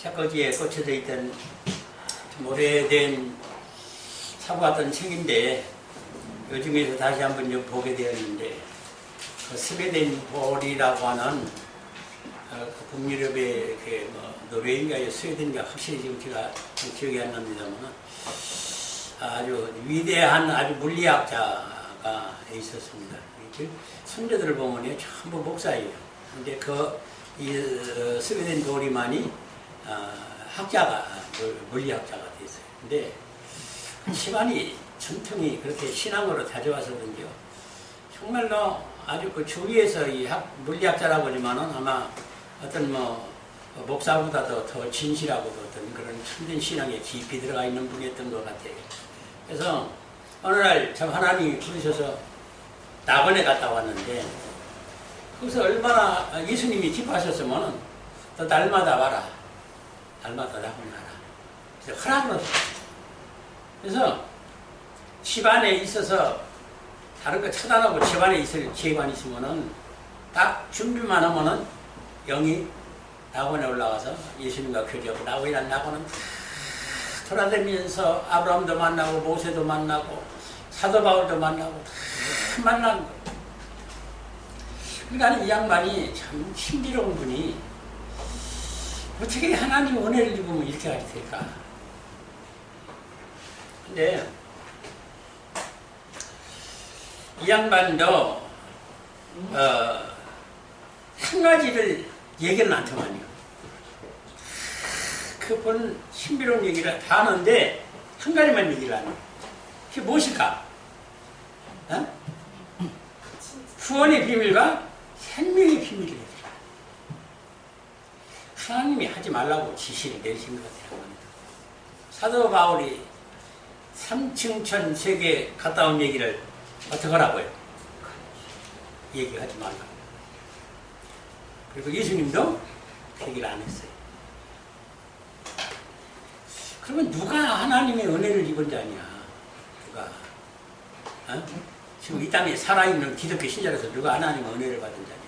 책꽂이에 꽂혀져 있던 좀 오래된 사고왔던 책인데 요즘에서 다시 한번 좀 보게 되었는데 그 스웨덴 볼이라고 하는 그 북유럽의 그 노르웨이인가 스웨덴인가 확실히 지금 제가 기억이 안 납니다만 아주 위대한 아주 물리학자가 있었습니다. 손자들을 보면 전부 목사예요. 근데 이 스웨덴 도리만이 학자가 물리학자가 됐어요. 근데 시간이 전통이 그렇게 신앙으로 다져와서든지요. 정말로 아주 그 주위에서 이 물리학자라고 하지만은 아마 어떤 목사보다도 더 진실하고 어떤 그런 참된 신앙에 깊이 들어가 있는 분이었던 것 같아요. 그래서 어느 날 참 하나님이 부르셔서 낙원에 갔다 왔는데 거기서 얼마나 예수님이 기뻐하셨으면 또 날마다 와라. 날마다 낙원에 가라. 그래서 허락을 하셨어요. 그래서 집안에 있어서 다른 거 차단하고 집안에 있을 기회만 있으면은 딱 준비만 하면은 영이 낙원에 올라가서 예수님과 교제하고 낙원이란 낙원은 돌아다니면서 아브라함도 만나고 모세도 만나고 사도 바울도 만나고 다 만나는 거예요. 그러니까 이 양반이 참 신비로운 분이 어떻게 하나님 은혜를 입으면 이렇게 하게 될까? 근데 이 양반도 한 가지를 얘기는 않더만요. 그분 신비로운 얘기를 다 하는데 한 가지만 얘기를 안 해요. 그게 무엇일까? 구원의 비밀과 생명의 비밀을 얘기해요. 하나님이 하지 말라고 지시를 내리신 것 같아요. 사도 바울이 3층천 세계 갔다 온 얘기를 어떻게 하라고요? 얘기하지 말라고. 그리고 예수님도 그 얘기를 안 했어요. 그러면 누가 하나님의 은혜를 입은 자냐? 누가? 지금 이 땅에 살아있는 기독교 신자로서 누가 하나님의 은혜를 받은 자냐?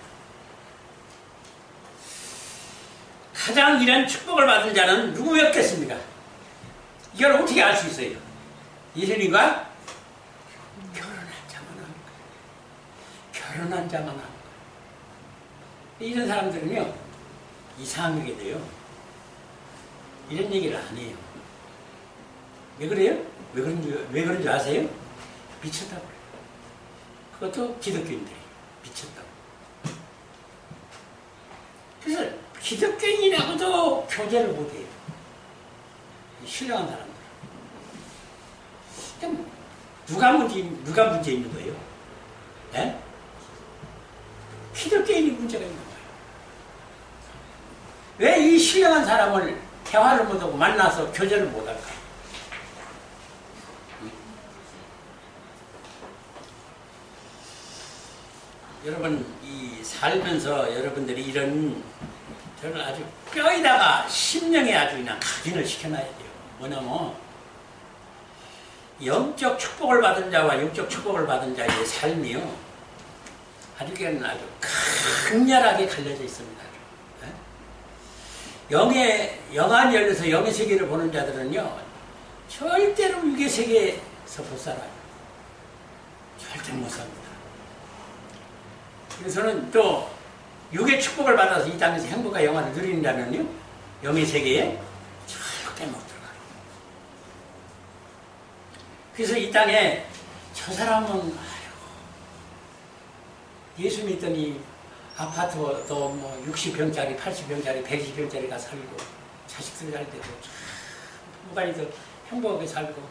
가장 이런 축복을 받은 자는 누구였겠습니까? 이걸 어떻게 알 수 있어요? 예수님과 결혼한 자만 하는 거예요. 결혼한 자만 하는 거예요. 이런 사람들은요, 이상하게 돼요. 이런 얘기를 안 해요. 왜 그래요? 왜 그런 줄 아세요? 미쳤다고 그래요. 그것도 기독교인들이 미쳤다고. 그래서 기독교인이라고도 교제를 못해요. 신령한 사람들. 그럼 누가 문제 있는 거예요? 네? 기독교인이 문제가 있는 거예요. 왜 이 신령한 사람을 대화를 못하고 만나서 교제를 못할까? 여러분, 이 살면서 여러분들이 이런 저는 아주 뼈에다가 심령에 아주 그냥 각인을 시켜놔야 돼요. 뭐냐면 영적 축복을 받은 자와 육적 축복을 받은 자의 삶이요, 아주 강렬하게 갈려져 있습니다. 영안이 열려서 영의 세계를 보는 자들은요, 절대로 육의 세계에서 못 살아요. 절대 못 삽니다. 그래서 저는 또 육의 축복을 받아서 이 땅에서 행복과 영화를 누린다면요, 영의 세계에 절대 못 들어가요. 그래서 이 땅에 저 사람은 예수 믿더니 아파트도 60평짜리, 80평짜리, 120평짜리가 살고 자식들 잘 되고 부모가니도 행복하게 살고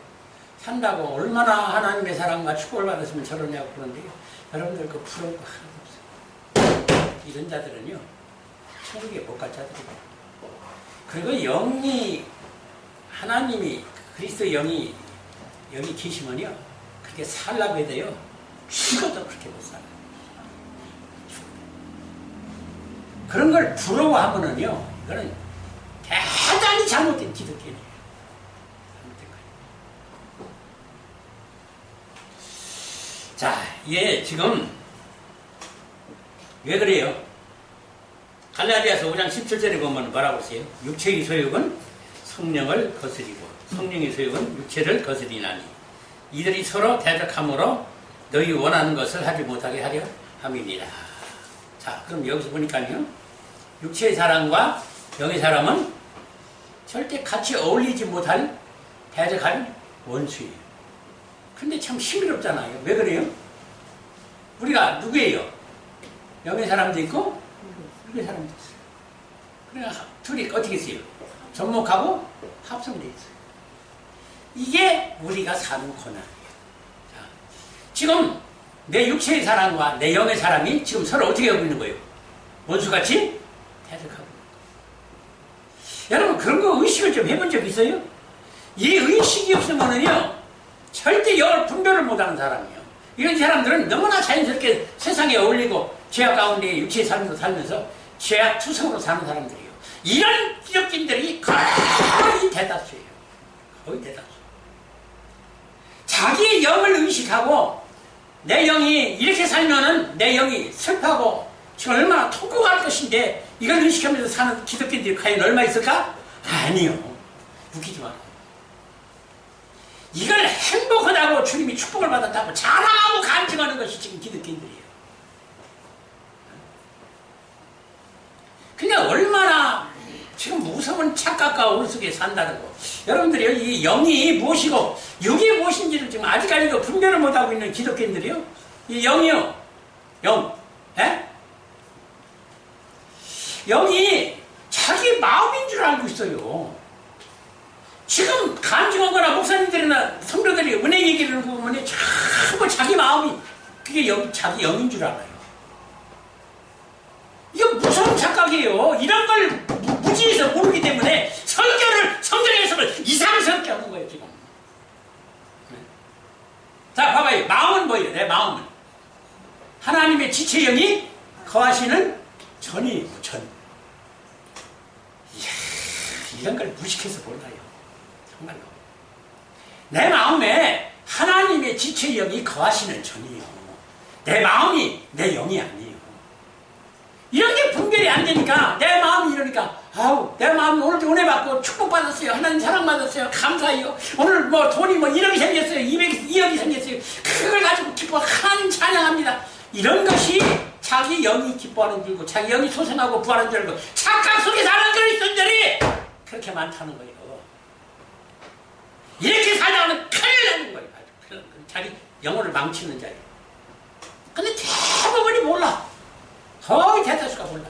산다고 얼마나 하나님의 사랑과 축복을 받았으면 저러냐고 그러는데 여러분들 그 부러운 거 하나도 없어요. 이런 자들은요, 천국에 못 갈 자들이에요. 그리고 하나님이 그리스도 영이 계시면요, 그렇게 살라고 해도요, 죽어도 그렇게 못 살아요. 그런 걸 부러워하면은요, 이거는 대단히 잘못된 기독교예요. 잘못된 거예요. 자, 지금 왜 그래요? 갈라디아서 5장 17절에 보면 뭐라고 써요? 육체의 소욕은 성령을 거스리고 성령의 소욕은 육체를 거스리나니 이들이 서로 대적함으로 너희 원하는 것을 하지 못하게 하려 함이니라. 자, 그럼 여기서 보니까요, 육체의 사람과 영의 사람은 절대 같이 어울리지 못할 대적할 원수예요. 근데 참 신비롭잖아요. 왜 그래요? 우리가 누구예요? 영의 사람도 있고 육의 사람도 있어요. 그러니까 둘이 어떻게 있어요? 접목하고 합성되어 있어요. 이게 우리가 사는 고난이에요. 자, 지금 내 육체의 사람과 내 영의 사람이 지금 서로 어떻게 하고 있는 거예요? 원수같이 대적하고. 여러분 그런 거 의식을 좀 해본 적 있어요? 이 의식이 없으면은요 절대 영을 분별을 못하는 사람이에요. 이런 사람들은 너무나 자연스럽게 세상에 어울리고 죄악 가운데 육체의 삶으로 살면서 죄악 투성으로 사는 사람들이에요. 이런 기독교인들이 거의 대다수예요. 거의 대다수. 자기의 영을 의식하고 내 영이 이렇게 살면은 내 영이 슬퍼하고 지금 얼마나 통곡 할 것인데 이걸 의식하면서 사는 기독교인들이 과연 얼마 있을까? 아니요. 웃기지 마라. 이걸 행복하다고 주님이 축복을 받았다고 자랑하고 간증하는 것이 지금 기독교인들이에요. 그러니까 얼마나 지금 무서운 착각과 오류 속에 산다는 거. 여러분들이요, 이 영이 무엇이고 육이 무엇인지를 지금 아직까지도 분별을 못하고 있는 기독교인들이요. 이 영이요. 영. 에? 영이 자기 마음인 줄 알고 있어요. 지금 간증하거나 목사님들이나 성도들이 은혜 얘기를 보면 전부 자기 마음이 그게 자기 영인 줄 알아요. 이거 무서운 착각이에요. 이런 걸 무지해서 모르기 때문에 성경 해석을 이상스럽게 하는 거예요 지금. 자 봐봐요. 마음은 뭐예요? 내 마음은 하나님의 지체 영이 거하시는 전이에요. 전. 이야, 이런 걸 무식해서 몰라요. 정말로. 내 마음에 하나님의 지체 영이 거하시는 전이에요. 내 마음이 내 영이 아니에요. 이런 게 분별이 안 되니까 내 마음이 이러니까 아우 내 마음이 오늘도 은혜 받고 축복받았어요. 하나님 사랑받았어요. 감사해요. 오늘 뭐 돈이 뭐 1억이 생겼어요. 2억이 생겼어요. 그걸 가지고 기뻐 하나님 찬양합니다. 이런 것이 자기 영이 기뻐하는 줄고 자기 영이 소생하고 부하는 줄 알고 착각 속에 사는 그리스도인들이 그렇게 많다는 거예요. 이렇게 살다가는 큰일 나는 거예요. 자기 영혼을 망치는 자예요. 근데 대부분이 몰라. 거의 대다수가 몰라.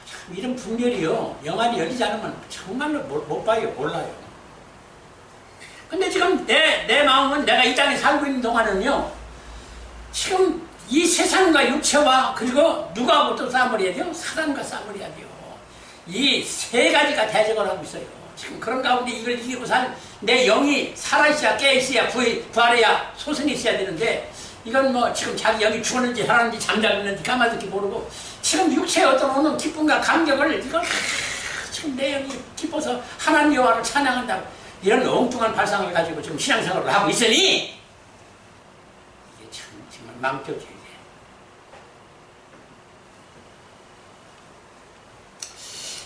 참 이런 분별이요. 영안이 열리지 않으면 정말로 못 봐요. 몰라요. 근데 지금 내 마음은 내가 이 땅에 살고 있는 동안은요. 지금 이 세상과 육체와 그리고 누구하고 또 싸움을 해야 돼요? 사람과 싸움을 해야 돼요. 이 세 가지가 대적을 하고 있어요. 지금 그런 가운데 이걸 이기고 살 내 영이 살아있어야 깨있어야 부활해야 소생이 있어야 되는데 이건 뭐 지금 자기 영이 죽었는지 살았는지 잠자는지 까마득히 모르고 지금 육체에 어떤 오는 기쁨과 감격을 이걸 지금 내 영이 기뻐서 하나님 여호와를 찬양한다고 이런 엉뚱한 발상을 가지고 지금 신앙생활을 하고 있으니 이게 참 정말 망적이에요.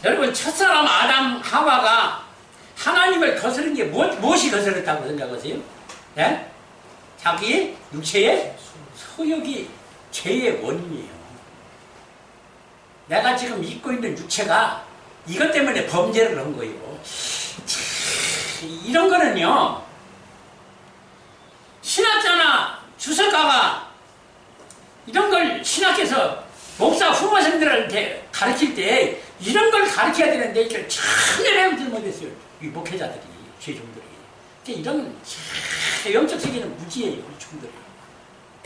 여러분 첫사람 아담 하와가 하나님을 거스른 게 무엇이 거스렸다고 생각하세요? 예? 자기 육체의 소욕이 죄의 원인이에요. 내가 지금 입고 있는 육체가 이것 때문에 범죄를 한 거예요. 이런 거는요, 신학자나 주석가가 이런 걸 신학에서 목사 후보생들한테 가르칠 때 이런 걸 가르쳐야 되는데 이렇게 전혀 배우지 못했어요. 이 목회자들이, 죄종들이. 이런 영적 세계는 무지예요. 우리 종들이.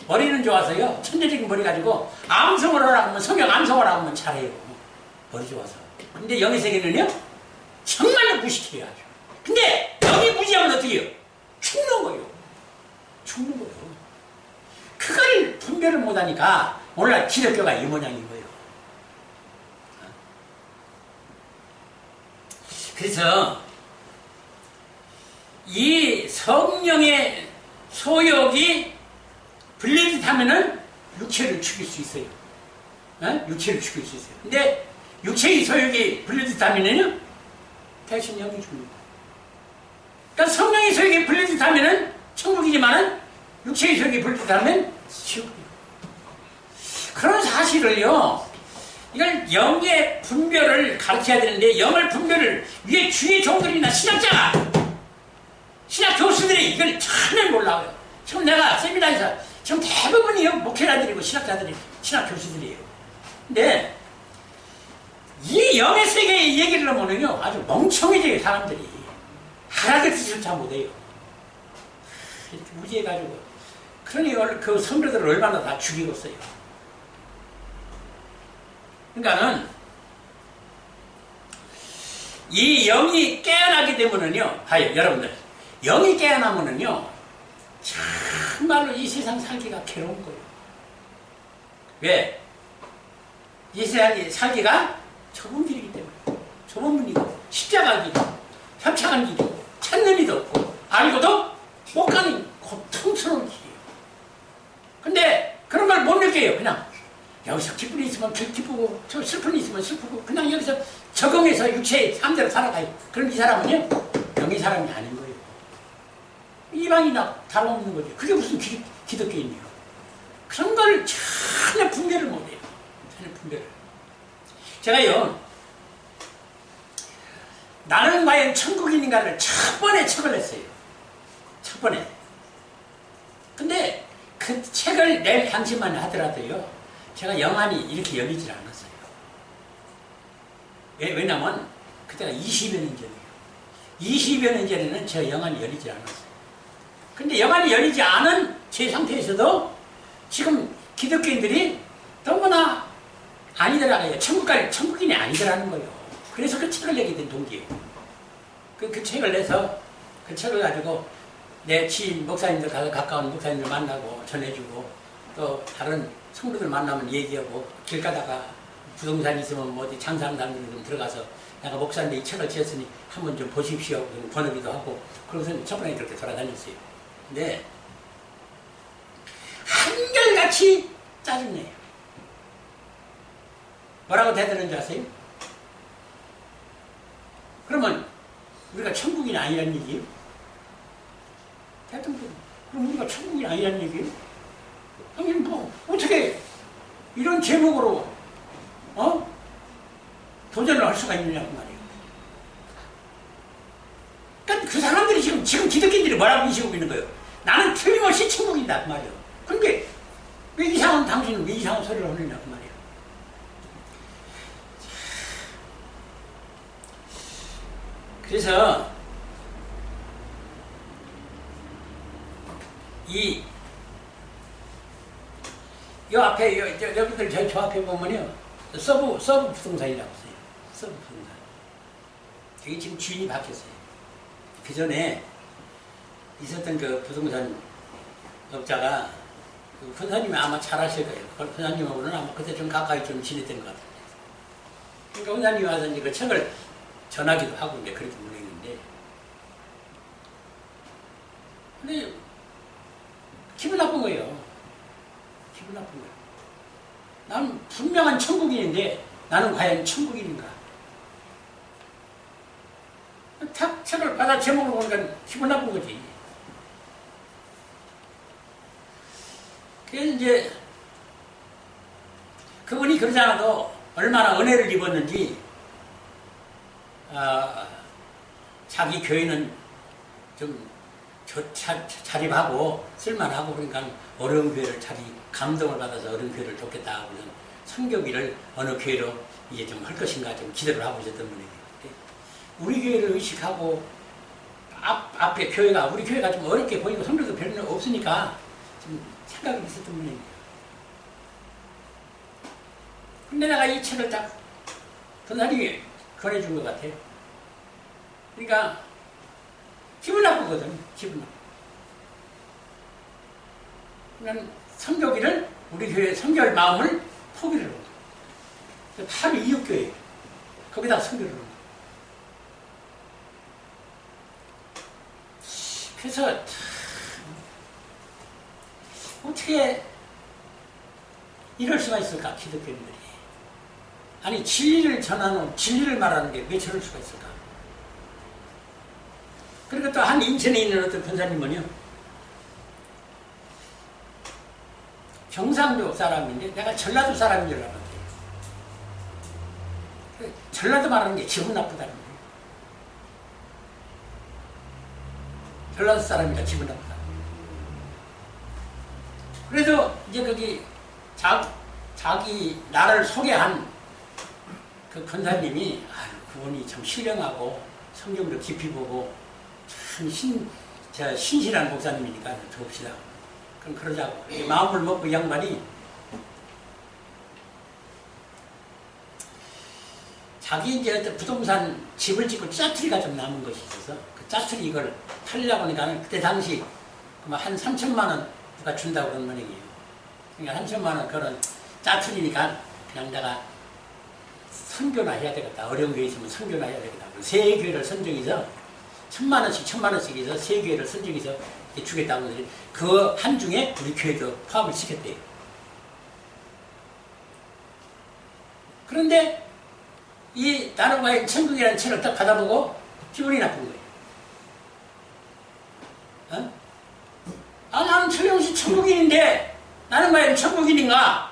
머리는 좋아서요. 천재적인 머리 가지고 암송을 하라고 하면 성경 암송을 하고 하면 잘해요. 머리 좋아서. 근데 영의 세계는요. 정말로 무식해요. 아주. 근데 영이 무지하면 어떻게 해요? 죽는 거예요. 죽는 거예요. 그걸 분별을 못하니까 오늘날 기독교가 이 모양인 거예요. 그래서 이 성령의 소욕이 불리듯하면은 육체를 죽일 수 있어요. 육체를 죽일 수 있어요. 근데 육체의 소욕이 불려졌다면요, 대신 영이 죽는 거예요. 그러니까 성령의 소욕이 불려졌다면은 천국이지만은 육체의 소욕이 불려졌다면 지옥이에요. 그런 사실을요, 이걸 영의 분별을 가르쳐야 되는데, 영을 분별을 위에 주의 종들이나 신학자가, 신학 교수들이 이걸 전혀 몰라요. 지금 내가 세미나에서 지금 대부분이 목회자들이고 신학자들이, 신학 교수들이에요. 근데 이 영의 세계의 얘기를 하면요, 아주 멍청해져요. 사람들이 알아듣지조차 못해요. 이렇게 무지해가지고. 그러니 그 선배들을 얼마나 다 죽이고 있어요. 그러니까는 이 영이 깨어나게 되면은요, 여러분들, 영이 깨어나면은요, 정말로 이 세상 살기가 괴로운 거예요. 왜? 이 세상이 살기가 좁은 길이기 때문에. 좁은 문이고, 십자가 길이고, 협착한 길이고, 찾는 이도 없고, 알고도 못 가는 고통스러운 길이에요. 근데 그런 걸 못 느껴요. 그냥 여기서 기쁨이 있으면 기쁘고, 저 슬픔이 있으면 슬프고, 그냥 여기서 적응해서 육체의 삶대로 살아가요. 그럼 이 사람은요, 영의 사람이 아닌 거예요. 이방이나 다름없는 거죠. 그게 무슨 기독교인이에요. 그런 걸 전혀 분별을 못해요. 전혀 분별을. 제가요, 나는 과연 천국인인가를 첫 번에 책을 냈어요. 첫 번에. 근데 그 책을 낼 당시만 하더라도요, 제가 영안이 이렇게 열리질 않았어요. 왜냐면 그때가 20여 년 전이에요. 20여 년 전에는 제 영안이 열리질 않았어요. 근데 영안이 열리지 않은 제 상태에서도 지금 기독교인들이 너무나 아니더라고요. 천국인이 아니더라는 거예요. 그래서 그 책을 내게 된 동기예요. 그 책을 내서 그 책을 가지고 내 지인 목사님들, 가까운 목사님들 만나고 전해주고, 또 다른 성도들 만나면 얘기하고, 길 가다가 부동산 있으면 뭐 어디 장사하는 사람들 좀 들어가서 내가 목사인데 이 책을 지었으니 한번 좀 보십시오. 번역기도 하고, 그러고서 첫번에 그렇게 돌아다녔어요. 근데 한결같이 짜증내요. 뭐라고 대드는 줄 아세요? 그러면 우리가 천국인이 아니라는 얘기예요? 대통령, 그럼 우리가 천국인이 아니라는 얘기예요? 아니 뭐 어떻게 이런 제목으로 도전을 할 수가 있느냐고 말이에요. 그러니까 그 사람들이 지금 기독교인들이 뭐라고 인식하고 있는 거예요? 나는 틀림없이 천국이다 그 말이에요. 그런데 왜 이상한, 당신은 왜 이상한 소리를 하느냐 그 말이에요. 그래서 요 앞에 여러분들 저 앞에 보면요, 서브 부동산이라고 써요. 서브 부동산. 여기 지금 주인이 바뀌었어요. 그 전에 있었던 그 부동산 업자가, 그 권사님이 아마 잘 아실 거예요. 권사님하고는 아마 그때 좀 가까이 좀 지냈던 것 같아요. 그러니까 권사님이 와서 이제 그 책을 전하기도 하고 이제 그렇게 모르겠는데, 근데 기분 나쁜 거예요. 기분 나쁜 거예요. 나는 분명한 천국인인데 나는 과연 천국인인가? 책을 받아 제목을 보니까 기분 나쁜 거지. 그래서 이제 그분이 그러지 않아도 얼마나 은혜를 입었는지, 자기 교회는 좀 자립하고 쓸만하고, 그러니까 어려운 교회를 감동을 받아서 어려운 교회를 돕겠다 하고 선교기를 어느 교회로 이제 좀 할 것인가 좀 기대를 하고 있었던 분이에요. 우리 교회를 의식하고 앞에 교회가, 우리 교회가 좀 어렵게 보이고 성도도 별로 없으니까 좀 생각이 있었던 분이에요. 근데 내가 이 책을 딱 권사님이 권해준 것 같아요. 그러니까 기분 나쁘거든. 기분 나쁘. 그냥 선교기를, 우리 교회 선교할 마음을 포기를 하고, 바로 이웃교회 거기다 선교를 하고. 그래서 어떻게 이럴 수가 있을까, 기독교인들이. 아니, 진리를 전하는, 진리를 말하는 게 왜 저럴 수가 있을까? 그리고 또 한 인천에 있는 어떤 권사님은요, 경상도 사람인데 내가 전라도 사람인 줄 알았는데, 전라도 말하는 게 기분 나쁘다는 거예요. 전라도 사람이니까 기분 나쁘다. 그래서 이제 거기 자기 나라를 소개한 그 권사님이, 그분이 참 신령하고 성경도 깊이 보고 참 신실한 목사님이니까 봅시다. 그럼 그러자고 마음을 먹고 이 양반이 자기 이제 어떤 부동산 집을 짓고 짜투리가 좀 남은 것이 있어서 그 짜투리 이걸 팔려고 하니까 그때 당시 한 3천만 원 누가 준다고 그런 모양이에요. 그러니까 3천만 원 그런 짜투리니까 그냥 내가 선교나 해야 되겠다. 어려운 게 있으면 선교나 해야 되겠다. 세 교회를 선정해서 1,000만 원씩 해서 세 교회를 선정해서 주겠다고 하더니 그 한 중에 우리 교회도 포함을 시켰대요. 그런데 이 나는 과연 천국이라는 책을 딱 받아보고 기분이 나쁜 거예요. 나는 천령시 천국인인데 나는 과연 천국인인가?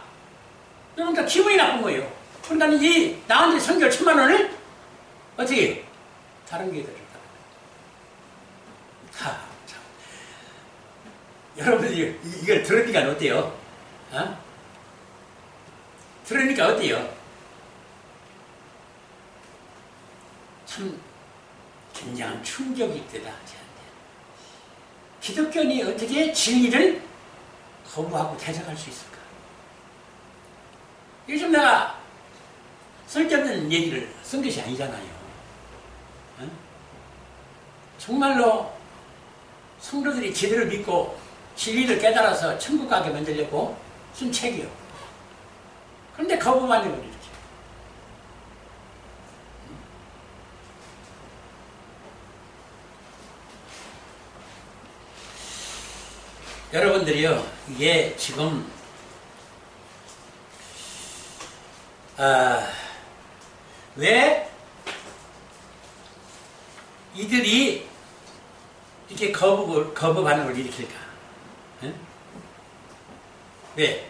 그러니까 기분이 나쁜 거예요. 그러니까 나한테 선교 1,000만 원을 어떻게 다른 교회에 줬다. 참. 여러분들이 이걸 들으니까 어때요? 들으니까 어때요? 참 굉장한 충격이 되다. 기독교인이 어떻게 진리를 거부하고 대적할 수 있을까? 요즘 내가 쓸데없는 얘기를 쓴 것이 아니잖아요. 정말로 성도들이 제대로 믿고 진리를 깨달아서 천국 가게 만들려고 쓴 책이요. 그런데 거부만 해버려 이렇게. 여러분들이요, 이게 지금 왜 이들이 이렇게 거부 반응을 일으킬까? 응? 왜?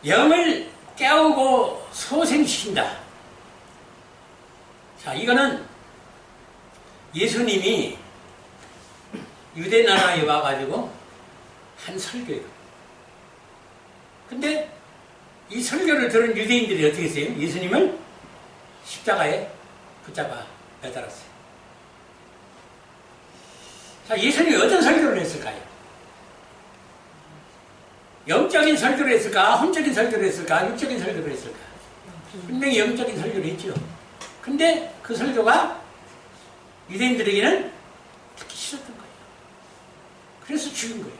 영을 깨우고 소생시킨다. 자, 이거는 예수님이 유대 나라에 와가지고 한 설교예요. 근데 이 설교를 들은 유대인들이 어떻게 했어요? 예수님을 십자가에 붙잡아 매달았어요. 자, 예수님이 어떤 설교를 했을까요? 영적인 설교를 했을까? 혼적인 설교를 했을까? 육적인 설교를 했을까? 분명히 영적인 설교를 했죠. 근데 그 설교가 유대인들에게는 듣기 싫었던 거예요. 그래서 죽인 거예요.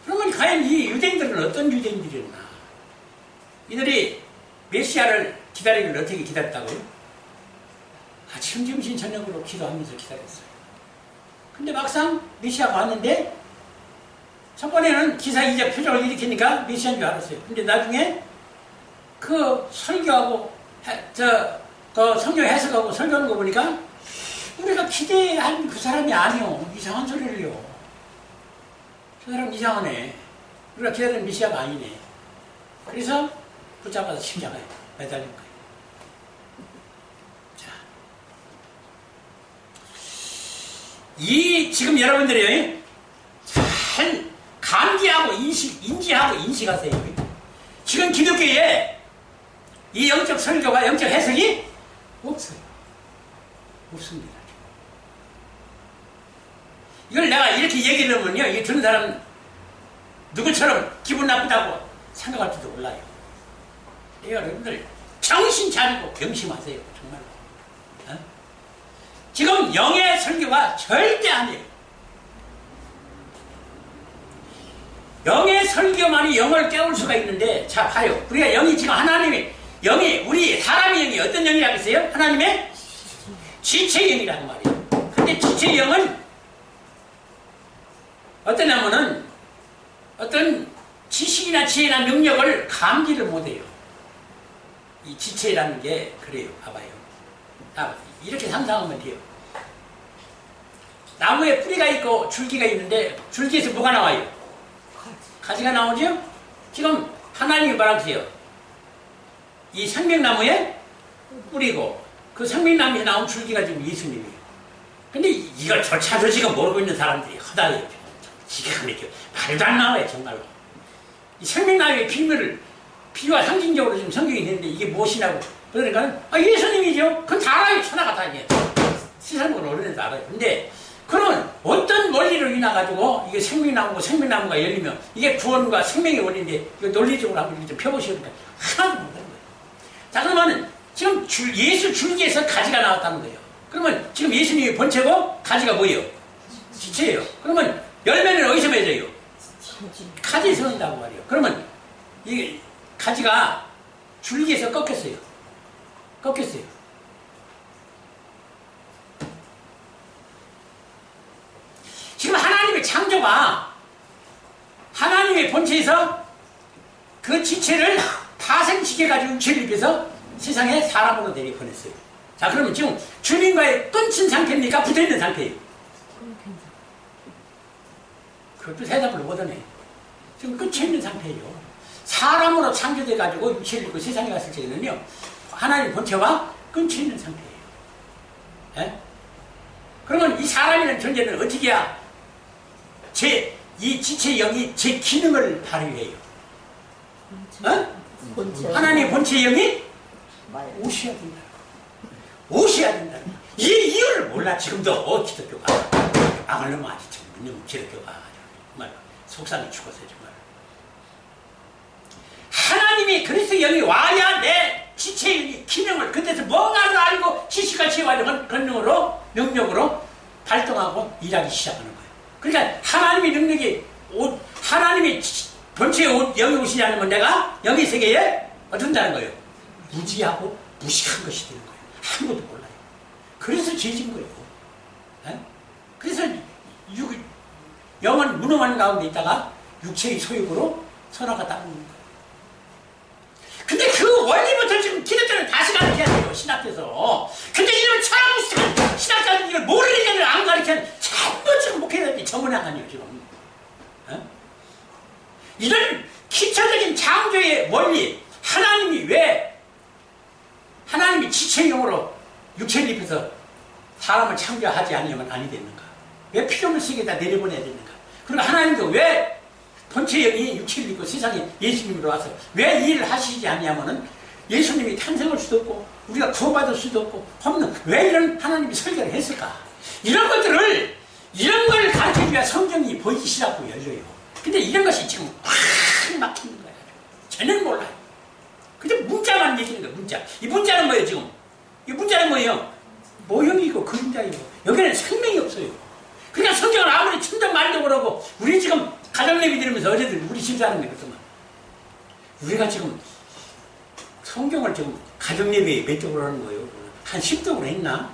그러면 과연 이 유대인들은 어떤 유대인들이었나? 이들이 메시아를 기다리기를 어떻게 기다렸다고요? 아침, 점심, 저녁으로 기도하면서 기다렸어요. 근데 막상 메시아가 왔는데 첫 번에는 기사 이적 표적을 일으키니까 메시아인 줄 알았어요. 근데 나중에 그 설교하고 그 성경 해석하고 설교하는 거 보니까 우리가 기대한 그 사람이 아니요. 이상한 소리를요. 저 사람 이상하네. 우리가 기다리는 메시아가 아니네. 그래서 붙잡아서 십자가에 매달린 거예요. 지금 여러분들이 잘 감지하고 인지하고 인식하세요. 지금 기독교에 이 영적 설교와 영적 해석이 없어요. 없습니다. 이걸 내가 이렇게 얘기를 하면요, 이 듣는 사람 누구처럼 기분 나쁘다고 생각할지도 몰라요. 여러분들 정신 차리고 경심하세요. 정말로. 지금 영의 설교가 절대 아니에요. 영의 설교만이 영을 깨울 수가 있는데, 자, 봐요. 우리가 영이 지금 하나님의, 영이, 우리 사람의 영이 어떤 영이라고 했어요? 하나님의 지체 영이라고 말이에요. 근데 지체 영은 어떠냐면은 어떤 지식이나 지혜나 능력을 감지를 못해요. 이 지체라는 게 그래요. 봐봐요. 자, 이렇게 상상하면 돼요. 나무에 뿌리가 있고 줄기가 있는데 줄기에서 뭐가 나와요? 가지가 나오죠? 지금 하나님이 말하세요. 이 생명나무에 뿌리고 그 생명나무에서 나온 줄기가 지금 예수님이에요. 근데 이걸 저차도 지금 모르고 있는 사람들이 허다해요. 기가 막혀. 말도 안 나와요, 정말로. 이 생명나무의 비밀을 비유와 상징적으로 지금 성경이 되는데 이게 무엇이냐고. 그러니까, 예수님이죠. 그건 다 알아요. 천하가 다 이게. 세상으로 어른애도 알아요. 근데, 그러면 어떤 원리로 인해가지고 이게 생명나무고 생명나무가 열리면 이게 구원과 생명의 원리인데 이거 논리적으로 한번 좀 펴보시니까 하나도 못하는 거예요. 자, 그러면은 지금 예수 줄기에서 가지가 나왔다는 거예요. 그러면 지금 예수님이 본체고 가지가 뭐예요? 지체예요. 그러면 열매는 어디서 맺어요? 가지에서 온다고 말이에요. 그러면 이 가지가 줄기에서 꺾였어요. 꺾였어요. 지금 하나님의 창조가 하나님의 본체에서 그 지체를 파생시켜가지고 육체를 입혀서 세상에 사람으로 내려보냈어요. 자, 그러면 지금 주님과의 끊친 상태입니까? 붙어있는 상태예요? 그것도 대답을 못하네. 지금 끊쳐있는 상태예요. 사람으로 창조돼가지고 육체를 입고 세상에 갔을 때는요, 하나님 본체와 끊쳐있는 상태예요. 예? 그러면 이 사람이라는 존재는 어떻게 해야 이 지체 영이 제 기능을 발휘해요? 어? 하나님의 본체 영이 오셔야 된다. 오셔야 된다. 이 이유를 몰라. 지금도 기독교가 악을 너무 아지. 기독교가 정말 속상해 죽었어요. 정말. 하나님이 그리스도 영이 와야 내 지체 영이 기능을 그때서 뭔가를 알고 지식과 지혜와 권능으로 능력으로 발동하고 일하기 시작하는 거예요. 그러니까 하나님의 능력이 하나님의 본체의 영이 오시냐는 건 내가 영의 세계에 어떤다는 거예요? 무지하고 무식한 것이 되는 거예요. 아무것도 몰라요. 그래서 죄진 거예요. 에? 그래서 영은 무능한 가운데 있다가 육체의 소욕으로 선화가 따르는 거예요. 근데 그 원리부터 지금 기독교는 다시 가르쳐야 돼요. 신학교에서. 근데 이런 차라무식한 신학자들이 이걸 모르는 애를 안 가르치는 전부 지금 목회자들이 전문학아니에요 지금. 어? 이런 기초적인 창조의 원리, 하나님이 지체형으로 육체를 입혀서 사람을 창조하지 않으면 아니 됐는가? 왜 피조물 세계에다 내려보내야 되는가? 그리고 하나님도 왜 본체형이 육체를 입고 세상에 예수님으로 와서 왜 이 일을 하시지 않냐면은 예수님이 탄생할 수도 없고 우리가 구원받을 수도 없고 없는 왜 이런 하나님이 설계를 했을까? 이런 걸 가르치기 위해 성경이 보이기 시작하고 열려요. 근데 이런 것이 지금 확 막히는 거예요. 쟤는 몰라요. 근데 문자만 얘기하는 거예요. 문자. 이 문자는 뭐예요 지금? 이 문자는 뭐예요? 모형이고 그림자이고 여기는 생명이 없어요. 그러니까 성경을 아무리 천정 말도 그러고 우리 지금 가정예배 드리면서 어제들 우리 집사하는 게 그렇더만 우리가 지금 성경을 지금 가정예배에 몇 쪽으로 하는 거예요? 한 10독으로 했나?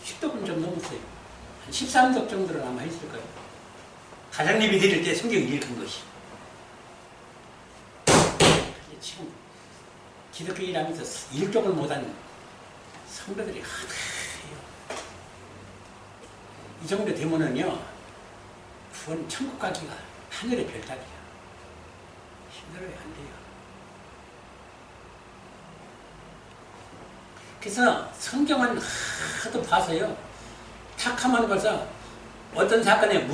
10독은 좀 넘었어요. 한 13독 정도로 아마 했을 거예요. 가정예배 드릴 때 성경을 읽은 것이. 지금 기독교 일하면서 1독을 못한 성도들이 하나예요. 이 정도 되면은요, 구원 천국 가기가 하늘의 별따기야. 힘들어요, 안 돼요. 그래서 성경은 하도 봐서요, 탁 하면 벌써 어떤 사건에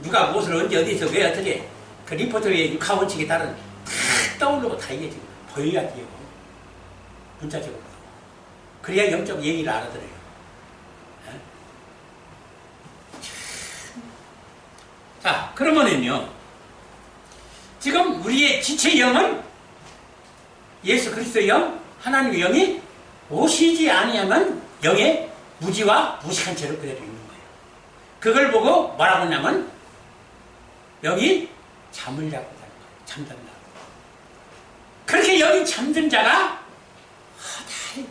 누가 무엇을 언제 어디서 왜 어떻게 그 리포터의 육하원칙에 따른 탁 떠오르고 다 이게 지금 보여야 돼요. 문자적으로. 그래야 영적 얘기를 알아들어요. 자, 그러면은요, 지금 우리의 지체 영은 예수 그리스도의 영, 하나님의 영이 오시지 아니하면 영의 무지와 무식한 채로 그대로 있는 거예요. 그걸 보고 뭐라고 하냐면 영이 잠을 자고 자는 거예요. 잠든다. 그렇게 여기 잠든 자가 허다히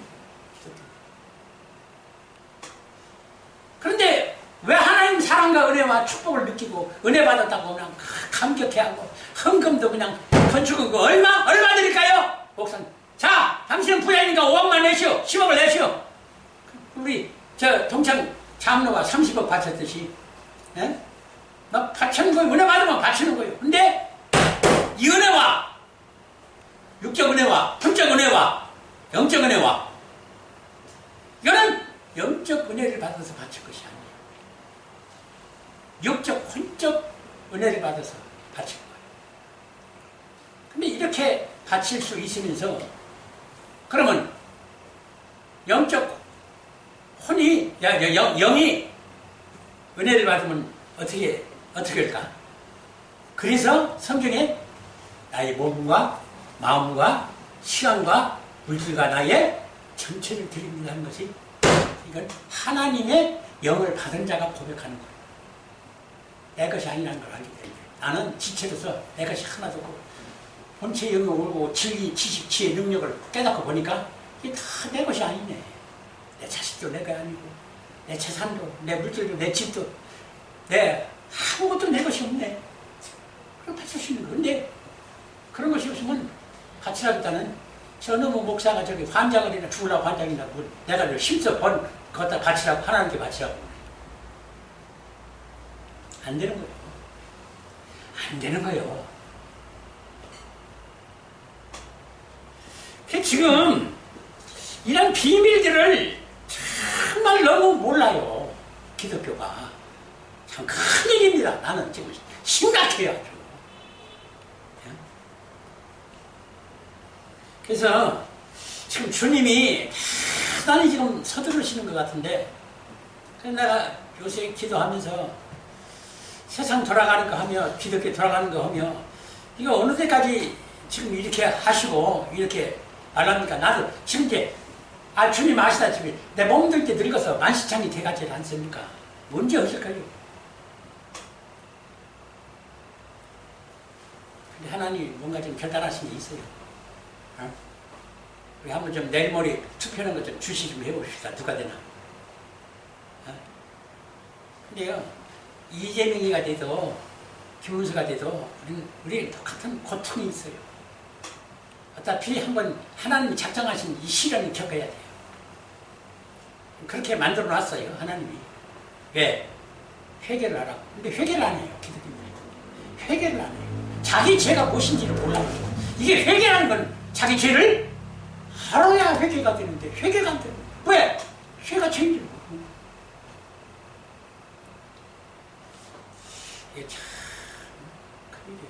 그런데 왜 하나님 사랑과 은혜와 축복을 느끼고 은혜 받았다고 그냥 감격해하고 헌금도 그냥 건축은 거 얼마 드릴까요? 목사님, 자 당신은 부자니까 5억만 내시오, 10억을 내시오. 우리 저 동창 장로가 30억 바쳤듯이, 예? 막 바치는 거예요. 은혜 받으면 바치는 거예요. 근데 이 은혜와 육적 은혜와 품적 은혜와 영적 은혜와 이거는 영적 은혜를 받아서 바칠 것이 아니에요. 육적 혼적 은혜를 받아서 바칠 거예요. 근데 이렇게 바칠 수 있으면서 그러면 영적 혼이 영이 은혜를 받으면 어떻게 할까? 그래서 성경에 나의 몸과 마음과 시간과 물질과 나의 전체를 드립니다 하는 것이 이건 하나님의 영을 받은 자가 고백하는 거예요. 내 것이 아니라는 걸 알기 때문에 나는 지체로서 내 것이 하나도 없고 본체 영이 오고 진리, 지식, 지혜, 능력을 깨닫고 보니까 이게 다 내 것이 아니네. 내 자식도 내가 아니고 내 재산도 내 물질도 내 집도 내 아무것도 내 것이 없네. 그럼 바칠 수 있는 거. 근데 그런 것이 없으면 바치라기보다는 저놈의 목사가 저기 환장을이나 죽으려고 환장이나 내가 힘써 번 거기다 바치라고 하나님께 바치라고 안 되는 거예요. 안 되는 거예요. 지금 이런 비밀들을 정말 너무 몰라요. 기독교가. 참 큰일입니다. 나는 지금 심각해요. 아주. 그래서 지금 주님이 대단히 지금 서두르시는 것 같은데 그래서 내가 요새 기도하면서 세상 돌아가는 거 하며 기독교 돌아가는 거 하며 이거 어느 때까지 지금 이렇게 하시고 이렇게 말합니까? 나도 지금 이제 주님 아시다시피 내 몸들 때 늙어서 만시창이 돼가지 않습니까? 언제 하실까요? 근데 하나님 뭔가 좀 결단하신 게 있어요. 어? 우리 한번 좀 내일 모레 투표하는 거 좀 주시 좀 해봅시다. 누가 되나? 어? 근데요, 이재명이가 돼도 김문수가 돼도 우리는 똑같은 고통이 있어요. 어차피 한번 하나님이 작정하신 이 시련을 겪어야 돼요. 그렇게 만들어 놨어요, 하나님이. 왜? 회개를 하라고. 근데 회개를 안 해요, 기독교인들이. 회개를 안 해요. 자기 죄가 무엇인지를 몰라요. 이게 회개라는 건 자기 죄를 알아야 회개가 되는데 회개가 안 돼요. 왜? 죄가 죄인 줄 모르고. 이게 참 큰일이에요.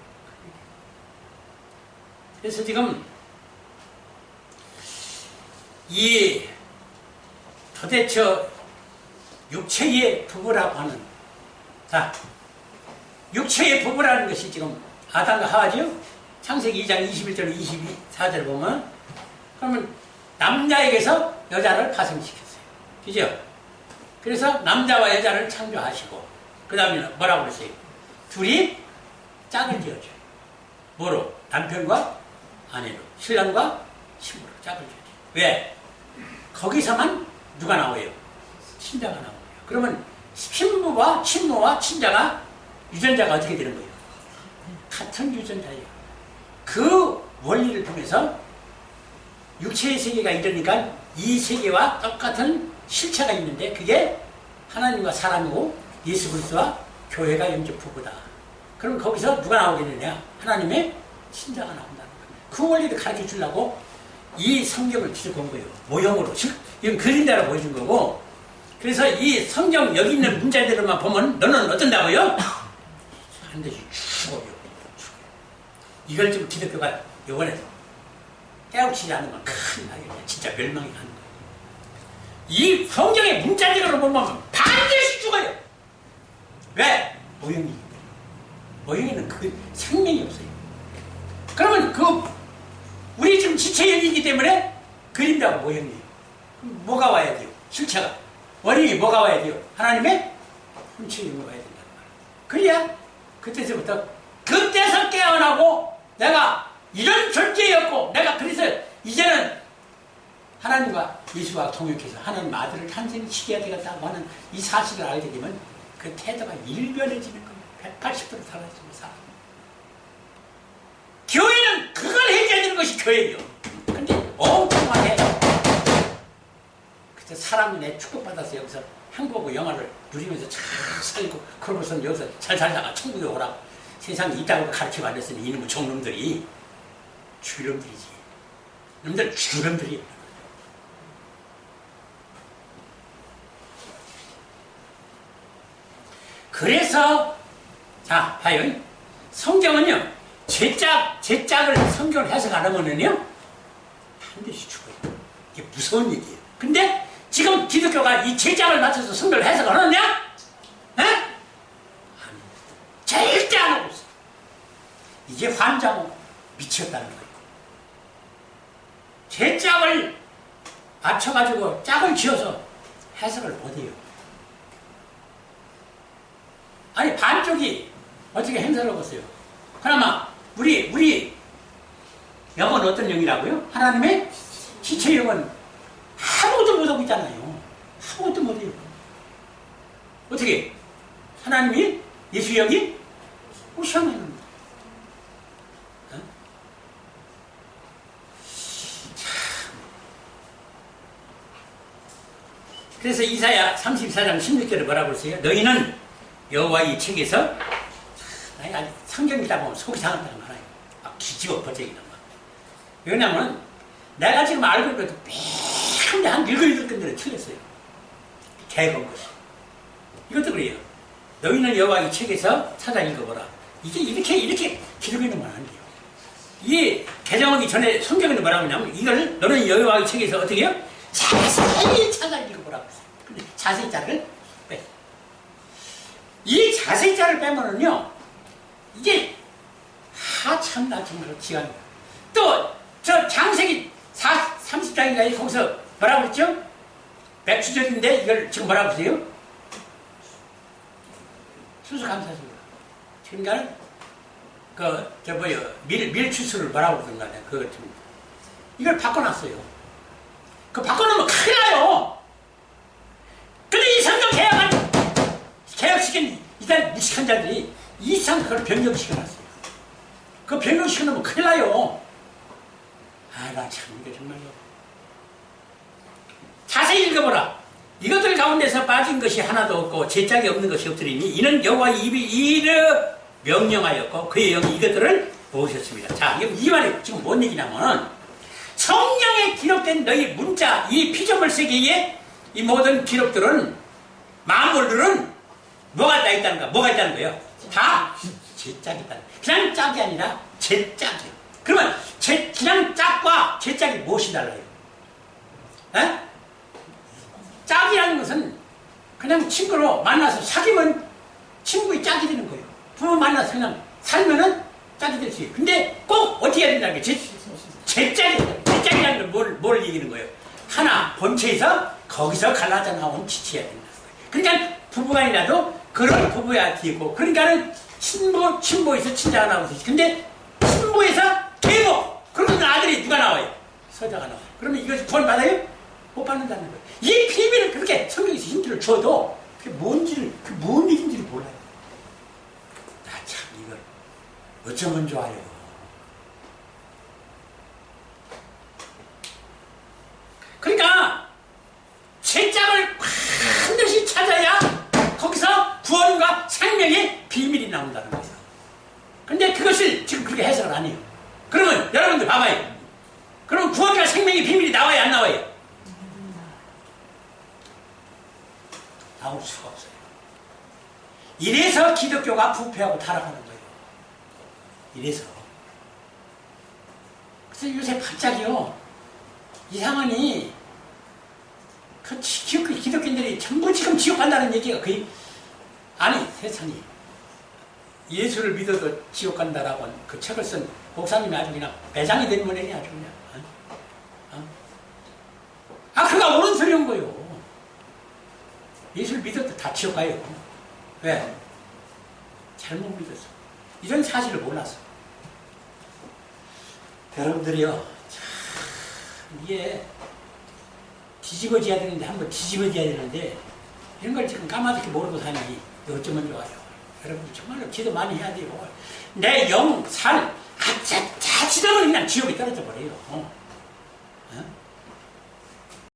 그래서 지금 이 도대체 육체의 부부라고 하는, 자, 육체의 부부라는 것이 지금 아담과 하와죠? 창세기 2장 21절 24절 보면, 그러면 남자에게서 여자를 파생시켰어요. 그죠? 그래서 남자와 여자를 창조하시고, 그 다음에 뭐라고 그랬어요? 둘이 짝을 지어줘요. 뭐로? 남편과 아내로, 신랑과 신부로 짝을 지어줘요. 왜? 거기서만 누가 나와요? 친자가 나와요. 그러면 신부와 친모와 친자가 유전자가 어떻게 되는 거예요? 같은 유전자예요. 그 원리를 통해서 육체의 세계가 이러니까 이 세계와 똑같은 실체가 있는데 그게 하나님과 사람이고 예수 그리스도와 교회가 영적 부부다. 그럼 거기서 누가 나오겠느냐? 하나님의 친자가 나온다는 거예요. 그 원리를 가르쳐 주려고 이 성경을 기록한 거예요. 모형으로. 이건 그림자로 보여준 거고. 그래서 이 성경 여기 있는 문자들만 보면 너는 어떤다고요? 반드시 죽어요. 이걸 지금 기독교가 요번에 깨우치지 않는 건 큰일 나요. 진짜 멸망이 가는 거예요. 이 성경의 문자들로 보면 반드시 죽어요. 왜? 모형이기 때문에. 모형에는 그 생명이 없어요. 그러면 우리 지금 지체형이기 때문에 그림자가 모형이에요. 그럼 뭐가 와야 돼요? 실체가. 원인이 뭐가 와야 돼요? 하나님의 혼체형이 와야 된다는 말이에요. 그래야 그때서부터 깨어나고 내가 이런 존재였고 내가 그래서 이제는 하나님과 예수와 통역해서 하나님 아들을 탄생시켜야 되겠다고 하는 이 사실을 알게 되면 그 태도가 일변해지는 겁니다. 180도로 달라집니다. 교회는 그걸 해줘야 되는 것이 교회예요. 근데 엉뚱하게 그래서 사람이 내 축복받아서 여기서 행복하고 영화를 누리면서 잘 살고 그러고서는 여기서 잘 살다가 천국에 오라고 세상에 이따구로 가르치고 앉았으니 이놈의 종놈들이 주름들이지. 놈들 주름들이. 그래서 자 봐요. 성경은요 제짝을 성경을 해석 안 하면은요 반드시 죽어요. 이게 무서운 얘기예요. 근데 지금 기독교가 이 제짝을 맞춰서 성경을 해석 안 하느냐? 에? 아니, 절대 안 하고 있어. 이게 환장하고 미쳤다는 거예요. 제짝을 맞춰가지고 짝을 지어서 해석을 못해요. 아니 반쪽이 어떻게 행사를 하고 있어요? 그나마 우리 영은 어떤 영이라고요? 하나님의 지체 영은 아무것도 못하고 있잖아요. 아무것도 못해요. 어떻게? 하나님이 예수 영이 무시하는 겁니다. 어? 그래서 이사야 34장 16절에 뭐라고 했어요? 너희는 여호와의 책에서 아니 성경 읽다 보면 속이 상한다는 거 알아요. 막 뒤집어 버쩍이는 거. 왜냐면 내가 지금 알고 있는 것도 매일 한 읽을 건들은 틀렸어요. 개건 것이. 이것도 그래요. 너희는 여호와의 책에서 찾아 읽어보라. 이게 이렇게 기록해놓으면 안 돼요. 이 개정하기 전에 성경에는 뭐라고 하냐면 이걸 너는 여호와의 책에서 어떻게 해요? 자세히 찾아 읽어보라고 했어요. 근데 자세히 자를 빼. 이 자세히 자를 빼면은요 이게 참나 정말 기간이야. 또 저 창세기 30장인가에 거기서 뭐라고 그랬죠? 맥주절인데 이걸 지금 뭐라고 하세요? 수수감사절. 그러니까 밀추수를 뭐라고 그러던가 그거 같은 이걸 바꿔놨어요. 그 바꿔놓으면 큰일 나요. 근데 이 성경 개혁시킨 이단 무식한 자들이 이상 그걸 변경시켜놨어요. 그 변경시켜놓으면 큰일 나요. 나 참 이게 정말요. 자세히 읽어보라. 이것들 가운데서 빠진 것이 하나도 없고 제짝이 없는 것이 없으리니 이는 여호와의 입이 이르 명령하였고 그의 영이 이것들을 보셨습니다. 자, 이 말이 지금 뭔 얘기냐면 성경에 기록된 너희 문자, 이 피조물 세계의 이 모든 기록들은 만물들은 뭐가 다 있다는가? 뭐가 있다는 거예요? 다 제짝이다. 그냥 짝이 아니라 제짝이에요. 그러면 그냥 짝과 제짝이 무엇이 달라요? 에? 짝이라는 것은 그냥 친구로 만나서 사귀면 친구의 짝이 되는 거예요. 부모 만나서 그냥 살면은 짝이 될 수 있어요. 근데 꼭 어떻게 해야 된다는 게 제짝이 된다. 제짝이라는 건 뭘 얘기하는 거예요? 하나 본체에서 거기서 갈라져 나온 지체야 된다. 그러니까 부부간이라도 그런 부부야 되고 그러니까는 친모에서 친자가 나오고 있어요. 근데 친모에서 계모 그러면 아들이 누가 나와요? 서자가 나와요. 그러면 이것이 구원받아요? 못 받는다는 거예요. 이 비밀을 그렇게 성경에서 힌트를 줘도 그게 뭔지를 뭔 얘기인지를 몰라요. 나 참 이걸 어쩌면 좋아요. 그러니까 제짝을 반드시 찾아야 거기서 구원과 생명의 비밀이 나온다는 거예요. 근데 그것을 지금 그렇게 해석을 안 해요. 그러면 여러분들 봐봐요. 그럼 구원과 생명의 비밀이 나와요, 안 나와요? 나올 수가 없어요. 이래서 기독교가 부패하고 타락하는 거예요. 이래서. 그래서 요새 갑자기요 이상하니 그 기독교인들이 전부 지금 지옥 간다는 얘기가 거의 아니 세상이 예수를 믿어도 지옥 간다라고 그 책을 쓴 목사님이 아주 그냥 배장이 된 모양이 아주 그냥 그가 옳은 소리 온 거예요. 예수를 믿어도 다 지옥 가요. 왜? 잘못 믿었어. 이런 사실을 몰랐어. 여러분들이요, 참 이게 뒤집어져야 되는데, 한번 뒤집어져야 되는데, 이런 걸 지금 까마득히 모르고 사니 어쩌면 좋아요. 여러분 정말로 기도 많이 해야 돼요. 내 영, 살, 다 지나면 그냥 지옥에 떨어져 버려요.